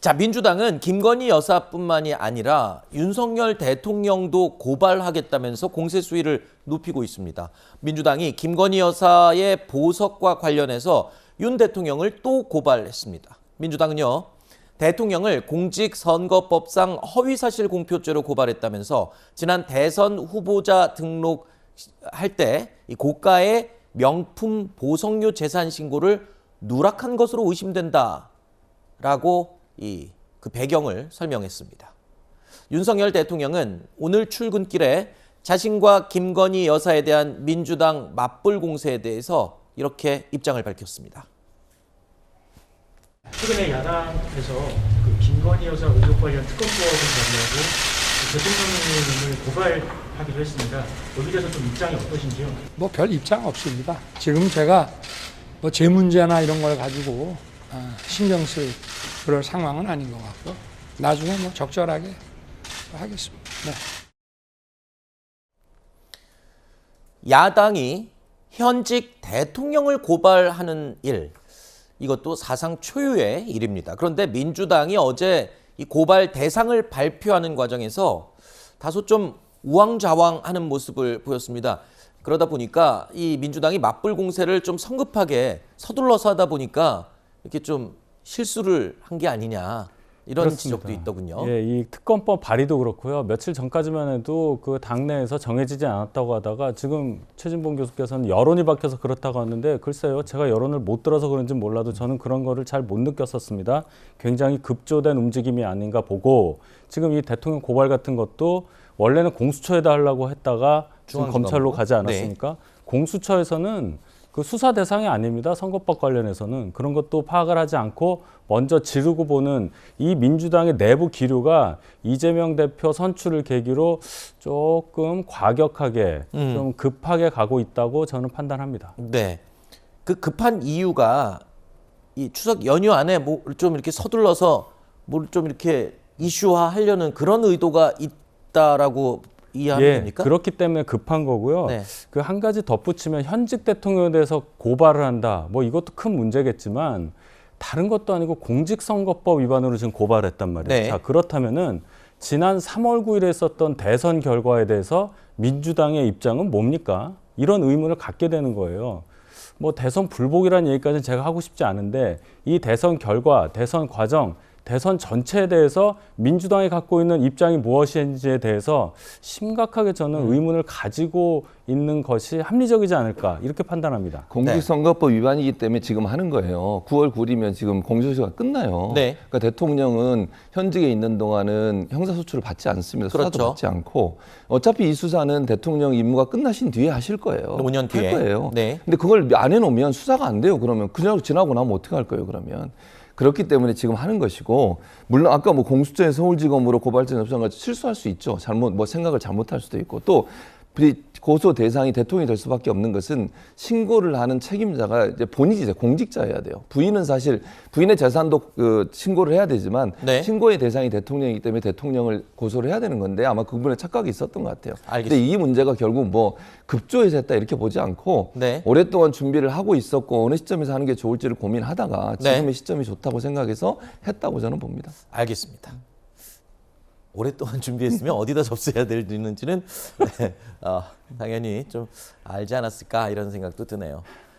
자, 민주당은 김건희 여사뿐만이 아니라 윤석열 대통령도 고발하겠다면서 공세 수위를 높이고 있습니다. 민주당이 김건희 여사의 보석과 관련해서 윤 대통령을 또 고발했습니다. 민주당은요, 대통령을 공직선거법상 허위사실 공표죄로 고발했다면서 지난 대선 후보자 등록할 때 이 고가의 명품 보석류 재산 신고를 누락한 것으로 의심된다라고 그 배경을 설명했습니다. 윤석열 대통령은 오늘 출근길에 자신과 김건희 여사에 대한 민주당 맞불 공세에 대해서 이렇게 입장을 밝혔습니다. 최근에 야당에서 그 김건희 여사 의혹 관련 특검법을 발의하고 대통령님을 고발하기로 했습니다. 여기에 대해서 좀 입장이 어떠신지요? 뭐 별 입장 없습니다. 지금 제가 뭐 제 문제나 이런 걸 가지고 신경 쓸 그럴 상황은 아닌 것 같고 나중에 뭐 적절하게 하겠습니다. 네. 야당이 현직 대통령을 고발하는 일, 이것도 사상 초유의 일입니다. 그런데 민주당이 어제 이 고발 대상을 발표하는 과정에서 다소 좀 우왕좌왕하는 모습을 보였습니다. 그러다 보니까 이 민주당이 맞불 공세를 좀 성급하게 서둘러서 하다 보니까 이렇게 좀 실수를 한 게 아니냐, 이런 그렇습니다. 지적도 있더군요. 예, 이 특검법 발의도 그렇고요. 며칠 전까지만 해도 그 당내에서 정해지지 않았다고 하다가 지금 최진봉 교수께서는 여론이 바뀌어서 그렇다고 하는데 글쎄요. 제가 여론을 못 들어서 그런지 몰라도 저는 그런 거를 잘 못 느꼈었습니다. 굉장히 급조된 움직임이 아닌가 보고 지금 이 대통령 고발 같은 것도 원래는 공수처에다 하려고 했다가 지금 검찰로 가지 않았습니까? 네. 공수처에서는 그 수사 대상이 아닙니다. 선거법 관련해서는. 그런 것도 파악을 하지 않고 먼저 지르고 보는 이 민주당의 내부 기류가 이재명 대표 선출을 계기로 조금 과격하게 좀 급하게 가고 있다고 저는 판단합니다. 네. 그 급한 이유가 이 추석 연휴 안에 뭐 좀 이렇게 서둘러서 뭘 좀 이렇게 이슈화하려는 그런 의도가 있다라고 이해하면 됩니까? 그렇기 때문에 급한 거고요. 네. 그 한 가지 덧붙이면 현직 대통령에 대해서 고발을 한다. 뭐 이것도 큰 문제겠지만 다른 것도 아니고 공직선거법 위반으로 지금 고발했단 말이에요. 네. 자, 그렇다면은 지난 3월 9일에 있었던 대선 결과에 대해서 민주당의 입장은 뭡니까? 이런 의문을 갖게 되는 거예요. 뭐 대선 불복이라는 얘기까지는 제가 하고 싶지 않은데 이 대선 결과, 대선 과정, 대선 전체에 대해서 민주당이 갖고 있는 입장이 무엇인지에 대해서 심각하게 저는 의문을 가지고 있는 것이 합리적이지 않을까 이렇게 판단합니다. 공직선거법 위반이기 때문에 지금 하는 거예요. 9월 9일이면 지금 공소시효가 끝나요. 네. 그러니까 대통령은 현직에 있는 동안은 형사소추를 받지 않습니다. 수사도 그렇죠. 받지 않고 어차피 이 수사는 대통령 임무가 끝나신 뒤에 하실 거예요. 5년 뒤에. 할 거예요. 네. 근데 그걸 안 해놓으면 수사가 안 돼요. 그러면 그냥 지나고 나면 어떻게 할 거예요, 그러면. 그렇기 때문에 지금 하는 것이고, 물론 아까 뭐 공수처에 서울지검으로 고발장 접수한같이 실수할 수 있죠. 생각을 잘못할 수도 있고, 또 고소 대상이 대통령이 될 수밖에 없는 것은 신고를 하는 책임자가 이제 본인이 공직자여야 돼요. 부인은 사실 부인의 재산도 신고를 해야 되지만 네. 신고의 대상이 대통령이기 때문에 대통령을 고소를 해야 되는 건데 아마 그분의 착각이 있었던 것 같아요. 알겠습니다. 근데 이 문제가 결국 뭐 급조해서 했다 이렇게 보지 않고 네. 오랫동안 준비를 하고 있었고 어느 시점에서 하는 게 좋을지를 고민하다가 지금의 네. 시점이 좋다고 생각해서 했다고 저는 봅니다. 알겠습니다. 오랫동안 준비했으면 어디다 접수해야 되는지는 네, 당연히 좀 알지 않았을까 이런 생각도 드네요.